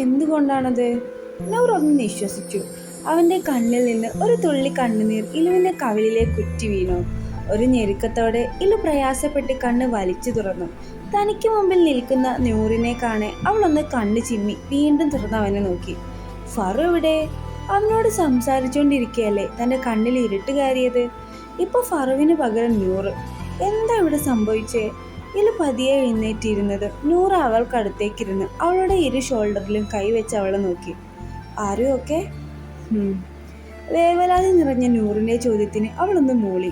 എന്തുകൊണ്ടാണത്? നൂർ ഒന്ന് നിശ്വസിച്ചു. അവന്റെ കണ്ണിൽ നിന്ന് ഒരു തുള്ളി കണ്ണുനീർ ഇലുവിന്റെ കവിളിലേക്ക് കുറ്റി വീണു. ഒരു ഞെരുക്കത്തോടെ ഇലു പ്രയാസപ്പെട്ട് കണ്ണ് വലിച്ചു തുറന്നു. തനിക്ക് മുമ്പിൽ നിൽക്കുന്ന നൂറിനെ കാണെ അവളൊന്ന് കണ്ണു ചിമ്മി വീണ്ടും തുറന്ന് അവനെ നോക്കി. ഫറു എവിടെ? അവനോട് സംസാരിച്ചുകൊണ്ടിരിക്കുകയല്ലേ തന്റെ കണ്ണിൽ ഇരുട്ട് കയറിയത്. ഇപ്പൊ ഫറുവിന് പകരം നൂറ്. എന്താ ഇവിടെ സംഭവിച്ചേ? ഇലു പതിയെ എഴുന്നേറ്റിരുന്നത് നൂറ് അവൾക്കടുത്തേക്കിരുന്ന് അവളുടെ ഇരു ഷോൾഡറിലും കൈവച്ച് അവളെ നോക്കി. ആരും ഒക്കെ? വേവലാതി നിറഞ്ഞ നൂറിന്റെ ചോദ്യത്തിന് അവളൊന്ന് മൂളി.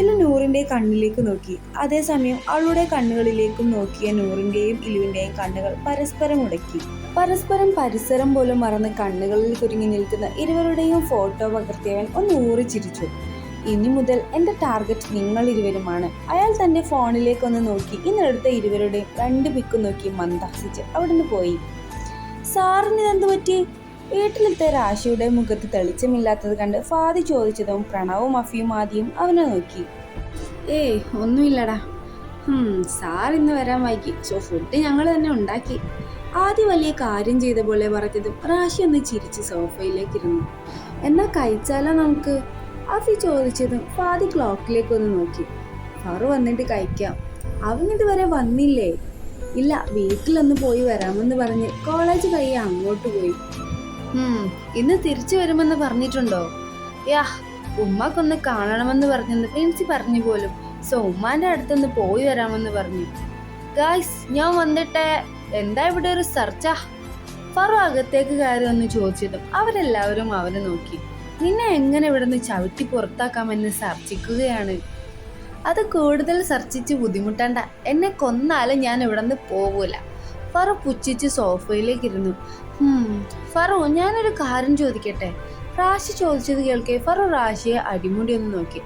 ഇലു നൂറിന്റെ കണ്ണിലേക്ക് നോക്കി. അതേസമയം അവളുടെ കണ്ണുകളിലേക്കും നോക്കിയ നൂറിന്റെയും ഇലുവിന്റെയും കണ്ണുകൾ പരസ്പരം ഉടക്കി. പരസ്പരം പരിസരം പോലും മറന്ന് കണ്ണുകളിൽ കുരുങ്ങി നിൽക്കുന്ന ഇരുവരുടെയും ഫോട്ടോ പകർത്തിയവൻ ഒന്ന് ഊറി ചിരിച്ചു. ഇനി മുതൽ എൻ്റെ ടാർഗറ്റ് നിങ്ങൾ ഇരുവരുമാണ്. അയാൾ തൻ്റെ ഫോണിലേക്കൊന്ന് നോക്കി ഇന്നെടുത്ത ഇരുവരുടെയും രണ്ട് പിക്കും നോക്കി മന്ദാസിച്ച് അവിടുന്ന് പോയി. സാറിന് ഇതെന്തു പറ്റി? വീട്ടിലെത്തിയ രാശിയുടെ മുഖത്ത് തെളിച്ചമില്ലാത്തത് കണ്ട് ഫാദി ചോദിച്ചതും പ്രണവും അഫിയും ആദ്യം അവനെ നോക്കി. ഏയ് ഒന്നുമില്ലടാ. സാർ ഇന്ന് വരാൻ വൈകി. സോ ഫുഡ് ഞങ്ങൾ തന്നെ ഉണ്ടാക്കി. ആദ്യം വലിയ കാര്യം ചെയ്ത പോലെ പറഞ്ഞതും റാഷി ഒന്ന് ചിരിച്ച് സോഫയിലേക്കിരുന്നു. എന്നാ കഴിച്ചാലോ നമുക്ക്? അഫി ചോദിച്ചതും ഫാദി ക്ലോക്കിലേക്കൊന്ന് നോക്കി. ഫറു വന്നിട്ട് കഴിക്കാം. അവനിതുവരെ വന്നില്ലേ? ഇല്ല, വീട്ടിലൊന്ന് പോയി വരാമെന്ന് പറഞ്ഞ് കോളേജ് കഴിയാൻ അങ്ങോട്ട് പോയി. ഇന്ന് തിരിച്ചു വരുമെന്ന് പറഞ്ഞിട്ടുണ്ടോ? യാ, ഉമ്മക്കൊന്ന് കാണണമെന്ന് പറഞ്ഞെന്ന് പ്രിൻസി പറഞ്ഞു പോലും. സോ ഉമ്മാന്റെ അടുത്തൊന്ന് പോയി വരാമെന്ന് പറഞ്ഞു. ഗായ്സ്, ഞാൻ വന്നിട്ടേ. എന്താ ഇവിടെ ഒരു സെർച്ചാ? ഫറു അകത്തേക്ക് കയറി ഒന്ന് ചോദിച്ചതും അവരെല്ലാവരും അവനെ നോക്കി. നിന്നെ എങ്ങനെ ഇവിടുന്ന് ചവിട്ടി പുറത്താക്കാമെന്ന് സർച്ചിക്കുകയാണ്. അത് കൂടുതൽ സർച്ചിച്ച് ബുദ്ധിമുട്ടണ്ട. എന്നെ കൊന്നാലും ഞാൻ ഇവിടുന്ന് പോകൂല. ഫറു പുച്ഛിച്ച് സോഫയിലേക്കിരുന്നു. ഫറു, ഞാനൊരു കാര്യം ചോദിക്കട്ടെ? റാഷി ചോദിച്ചത് കേൾക്കെ ഫറു റാഷിയെ അടിമുടി ഒന്ന് നോക്കി.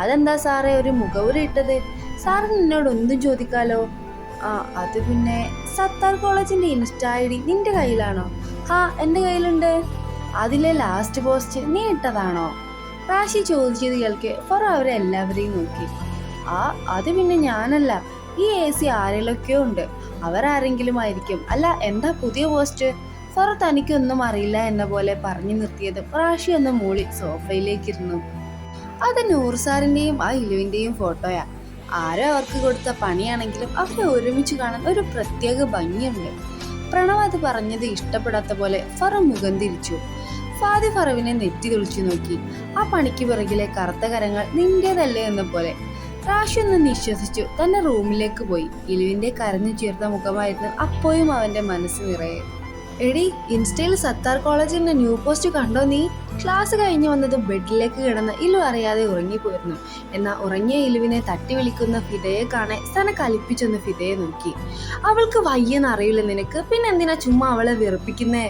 അതെന്താ സാറേ ഒരു മുഖവുര ഇട്ടത്? സാറ് നിന്നോട് ഒന്നും ചോദിക്കാലോ. അത് പിന്നെ സത്താർ കോളേജിന്റെ ഇൻസ്റ്റാ ഐ ഡി നിന്റെ കയ്യിലാണോ? എൻ്റെ കയ്യിലുണ്ട്. അതിലെ ലാസ്റ്റ് പോസ്റ്റ് നീ ഇട്ടതാണോ? റാഷി ചോദിച്ചത് കേൾക്കെ ഫറു അവരെ എല്ലാവരെയും നോക്കി. അത് പിന്നെ ഞാനല്ല. ഈ AC ആരെങ്കിലൊക്കെയോ ഉണ്ട്. അവരാരെങ്കിലും ആയിരിക്കും. അല്ല, എന്താ പുതിയ പോസ്റ്റ്? ഫറു തനിക്കൊന്നും അറിയില്ല എന്ന പോലെ പറഞ്ഞു നിർത്തിയതും റാഷി ഒന്ന് മൂളി സോഫയിലേക്കിരുന്നു. അത് നൂർ സാറിന്റെയും ആ ഇലുവിന്റെയും ഫോട്ടോയാ. ആരോ അവർക്ക് കൊടുത്ത പണിയാണെങ്കിലും അവരെ ഒരുമിച്ച് കാണാൻ ഒരു പ്രത്യേക ഭംഗിയുണ്ട്. പ്രണവ് അത് പറഞ്ഞത് ഇഷ്ടപ്പെടാത്ത പോലെ ഫറു മുഖം തിരിച്ചു. ഫാദി ഫറുവിനെ നെറ്റി തുളിച്ചു നോക്കി. ആ പണിക്ക് പിറകിലെ കറുത്ത കരങ്ങൾ നിന്റേതല്ലേ എന്ന പോലെ. റാഷി ഒന്ന് നിശ്വസിച്ചു തന്റെ റൂമിലേക്ക് പോയി. ഇലുവിന്റെ കരഞ്ഞു ചേർത്ത മുഖമായിരുന്നു അപ്പോഴും അവന്റെ മനസ്സ് നിറയെ. എടി, ഇൻസ്റ്റയിൽ സത്താർ കോളേജിന്റെ ന്യൂ പോസ്റ്റ് കണ്ടോ നീ? ക്ലാസ് കഴിഞ്ഞു വന്നത് ബെഡിലേക്ക് കിടന്ന് ഇലു അറിയാതെ ഉറങ്ങിപ്പോയിരുന്നു. എന്നാൽ ഉറങ്ങിയ ഇലുവിനെ തട്ടി വിളിക്കുന്ന ഫിദയെ കാണാൻ സന കലിപ്പിച്ചൊന്ന് ഫിദയെ നോക്കി. അവൾക്ക് വയ്യെന്ന് അറിയില്ല നിനക്ക്, പിന്നെ എന്തിനാ ചുമ്മാ അവളെ വെറുപ്പിക്കുന്നേ?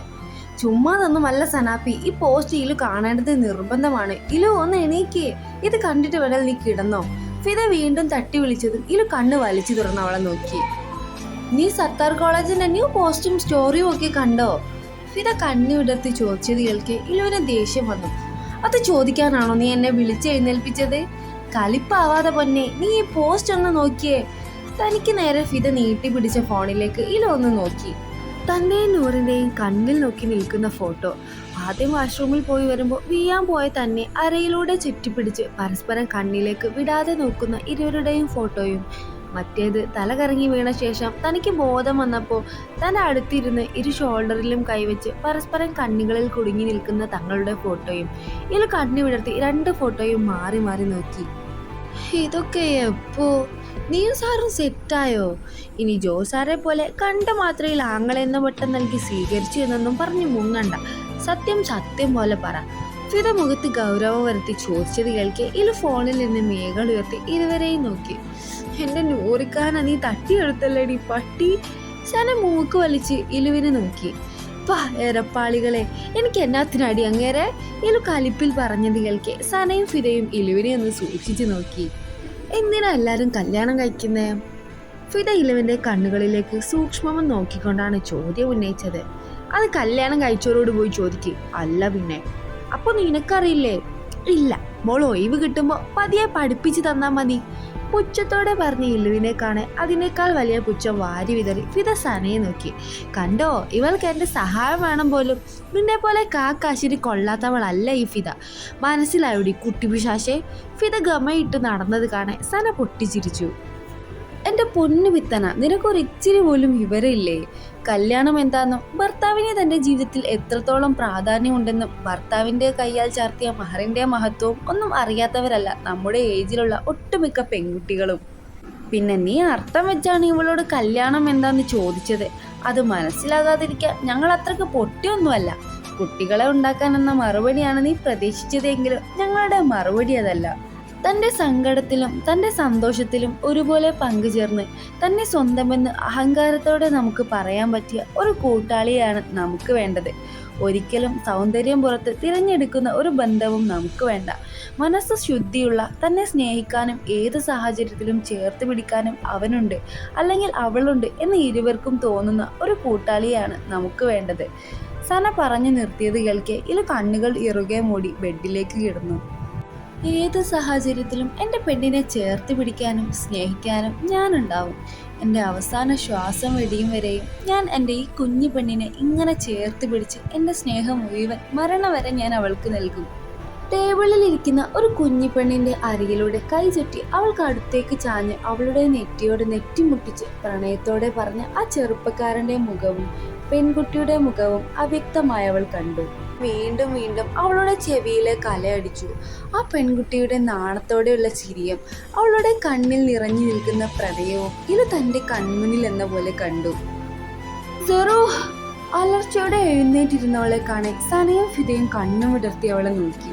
ചുമ്മാ തന്നുമല്ല സനാപ്പി, ഈ പോസ്റ്റ് ഇലു കാണേണ്ടത് നിർബന്ധമാണ്. ഇലു ഒന്ന് എണീക്കേ, ഇത് കണ്ടിട്ട് വേണൽ നീ കിടന്നോ? ഫിദ വീണ്ടും തട്ടി വിളിച്ചതും ഇലു കണ്ണ് വലിച്ചു തുറന്ന് അവളെ നോക്കി. നീ സത്താർ കോളേജിന്റെ ന്യൂ പോസ്റ്റും സ്റ്റോറിയും ഒക്കെ കണ്ടോ? ഫിദ കണ്ണു വിടർത്തി ചോദിച്ചത് കേൾക്കെ ഇലുവിന് ദേഷ്യം വന്നു. അത് ചോദിക്കാനാണോ നീ എന്നെ വിളിച്ചെഴുന്നേൽപ്പിച്ചത്? കലിപ്പാവാതെ പൊന്നെ, നീ ഈ പോസ്റ്റ് ഒന്ന് നോക്കിയേ. തനിക്ക് നേരെ ഫിദ നീട്ടി പിടിച്ച ഫോണിലേക്ക് ഇലു ഒന്ന് നോക്കി. തന്റെയും നൂറിന്റെയും കണ്ണിൽ നോക്കി നിൽക്കുന്ന ഫോട്ടോ. ആദ്യം വാഷ്റൂമിൽ പോയി വരുമ്പോൾ വീയാൻ പോയ തന്നെ അരയിലൂടെ ചുറ്റിപ്പിടിച്ച് പരസ്പരം കണ്ണിലേക്ക് വിടാതെ നോക്കുന്ന ഇരുവരുടെയും ഫോട്ടോയും. മറ്റേത് തല കറങ്ങി വീണ ശേഷം തനിക്ക് ബോധം വന്നപ്പോൾ തൻ്റെ അടുത്തിരുന്ന് ഇരു ഷോൾഡറിലും കൈവച്ച് പരസ്പരം കണ്ണുകളിൽ കുടുങ്ങി നിൽക്കുന്ന തങ്ങളുടെ ഫോട്ടോയും. ഇതിൽ കണ്ണു വിടർത്തി രണ്ട് ഫോട്ടോയും മാറി മാറി നോക്കി. ഇതൊക്കെ എപ്പോ? നീയും സാറും സെറ്റായോ? ഇനി ജോ സാറെ പോലെ കണ്ട മാത്രയിൽ ആങ്ങളെന്ന വട്ടം നൽകി സ്വീകരിച്ചു എന്നൊന്നും പറഞ്ഞു മുങ്ങണ്ട. സത്യം സത്യം പോലെ പറ. ഫിദ മുഖത്ത് ഗൗരവം വരുത്തി ചോദിച്ചത് കേൾക്കെ ഇലു ഫോണിൽ നിന്ന് മേഘകൾ ഉയർത്തി ഇരുവരെയും നോക്കി. എൻ്റെ നൂറിക്കാന നീ തട്ടിയെടുത്തല്ലേടി പട്ടി. സന മൂക്ക് വലിച്ച് ഇലുവിനെ നോക്കി. എരപ്പാളികളെ, എനിക്ക് എന്നാത്തിനടി അങ്ങേരെ? ഇലു കലിപ്പിൽ പറഞ്ഞത് കേൾക്കെ സനയും ഫിദയും ഇലുവിനെ ഒന്ന് സൂക്ഷിച്ചു നോക്കി. എന്തിനാ എല്ലാരും കല്യാണം കഴിക്കുന്നേ? ഫിദ ഇലുവിന്റെ കണ്ണുകളിലേക്ക് സൂക്ഷ്മം നോക്കിക്കൊണ്ടാണ് ചോദ്യം ഉന്നയിച്ചത്. അത് കല്യാണം കഴിച്ചവരോട് പോയി ചോദിക്ക്. അല്ല പിന്നെ. അപ്പൊ നിനക്കറിയില്ലേ? ഇല്ല, മോൾ ഒഴിവ് കിട്ടുമ്പോ പതിയെ പഠിപ്പിച്ചു തന്നാ മതി. പുച്ഛത്തോടെ പറഞ്ഞ ഇല്ലുവിനെ കാണാൻ അതിനേക്കാൾ വലിയ പുച്ഛം വാരി വിതറി ഫിദ സനയെ നോക്കി. കണ്ടോ, ഇവൾക്ക് എൻ്റെ സഹായം വേണം പോലും. നിന്നെ പോലെ കാക്കാശിരി കൊള്ളാത്തവളല്ല ഈ ഫിദ. മനസ്സിലായോടി കുട്ടിപിശാശെ. ഫിദ ഗമയിട്ട് നടന്നത് കാണാൻ സന പൊട്ടിച്ചിരിച്ചു. എൻ്റെ പൊന്നു വിത്തന, നിനക്കൊരു ഇച്ചിരി പോലും വിവരമില്ലേ? കല്യാണം എന്താണെന്നും ഭർത്താവിനെ തൻ്റെ ജീവിതത്തിൽ എത്രത്തോളം പ്രാധാന്യമുണ്ടെന്നും ഭർത്താവിൻ്റെ കയ്യാൽ ചാർത്തിയ മഹറിൻ്റെ മഹത്വവും ഒന്നും അറിയാത്തവരല്ല നമ്മുടെ ഏജിലുള്ള ഒട്ടുമിക്ക പെൺകുട്ടികളും. പിന്നെ നീ അർത്ഥം വെച്ചാണ് ഇവളോട് കല്യാണം എന്താന്ന് ചോദിച്ചത്. അത് മനസ്സിലാകാതിരിക്കാൻ ഞങ്ങൾ അത്രയ്ക്ക് പൊട്ടിയൊന്നുമല്ല. കുട്ടികളെ ഉണ്ടാക്കാൻ എന്ന മറുപടിയാണ് നീ പ്രതീക്ഷിച്ചതെങ്കിലും ഞങ്ങളുടെ മറുപടി അതല്ല. തൻ്റെ സങ്കടത്തിലും തൻ്റെ സന്തോഷത്തിലും ഒരുപോലെ പങ്കുചേർന്ന് തന്നെ സ്വന്തമെന്ന് അഹങ്കാരത്തോടെ നമുക്ക് പറയാൻ പറ്റിയ ഒരു കൂട്ടാളിയാണ് നമുക്ക് വേണ്ടത്. ഒരിക്കലും സൗന്ദര്യം പുറത്ത് തിരഞ്ഞെടുക്കുന്ന ഒരു ബന്ധവും നമുക്ക് വേണ്ട. മനസ്സ് ശുദ്ധിയുള്ള, തന്നെ സ്നേഹിക്കാനും ഏത് സാഹചര്യത്തിലും ചേർത്ത് പിടിക്കാനും അവനുണ്ട് അല്ലെങ്കിൽ അവളുണ്ട് എന്ന് ഇരുവർക്കും തോന്നുന്ന ഒരു കൂട്ടാളിയാണ് നമുക്ക് വേണ്ടത്. സന പറഞ്ഞു നിർത്തിയത് കേൾക്കെ ഇല കണ്ണുകൾ ഇറുകെ മൂടി ബെഡിലേക്ക് കിടന്നു. ഏത് സാഹചര്യത്തിലും എൻ്റെ പെണ്ണിനെ ചേർത്ത് പിടിക്കാനും സ്നേഹിക്കാനും ഞാനുണ്ടാവും. എൻ്റെ അവസാന ശ്വാസം വെടിയും വരെയും ഞാൻ എൻ്റെ ഈ കുഞ്ഞു പെണ്ണിനെ ഇങ്ങനെ ചേർത്ത് പിടിച്ച് എൻ്റെ സ്നേഹം മുഴുവൻ മരണം വരെ ഞാൻ അവൾക്ക് നൽകും. ടേബിളിൽ ഇരിക്കുന്ന ഒരു കുഞ്ഞു പെണ്ണിൻ്റെ അരികിലൂടെ കൈ ചുറ്റി അവൾക്ക് അടുത്തേക്ക് ചാഞ്ഞ് അവളുടെ നെറ്റിയോട് നെറ്റിമുട്ടിച്ച് പ്രണയത്തോടെ പറഞ്ഞ ആ ചെറുപ്പക്കാരൻ്റെ മുഖവും പെൺകുട്ടിയുടെ മുഖവും അവ്യക്തമായവൾ കണ്ടു. വീണ്ടും വീണ്ടും അവളുടെ ചെവിയിലെ കലയടിച്ചു. ആ പെൺകുട്ടിയുടെ നാണത്തോടെയുള്ള ചിരിയും അവളുടെ കണ്ണിൽ നിറഞ്ഞു നിൽക്കുന്ന പ്രണയവും ഇത് തൻ്റെ കൺമുന്നിൽ എന്ന പോലെ കണ്ടു. അലർച്ചയോടെ എഴുന്നേറ്റിരുന്നവളെ കാണാൻ സനയും ഫിദയും കണ്ണും വിടർത്തി അവളെ നോക്കി.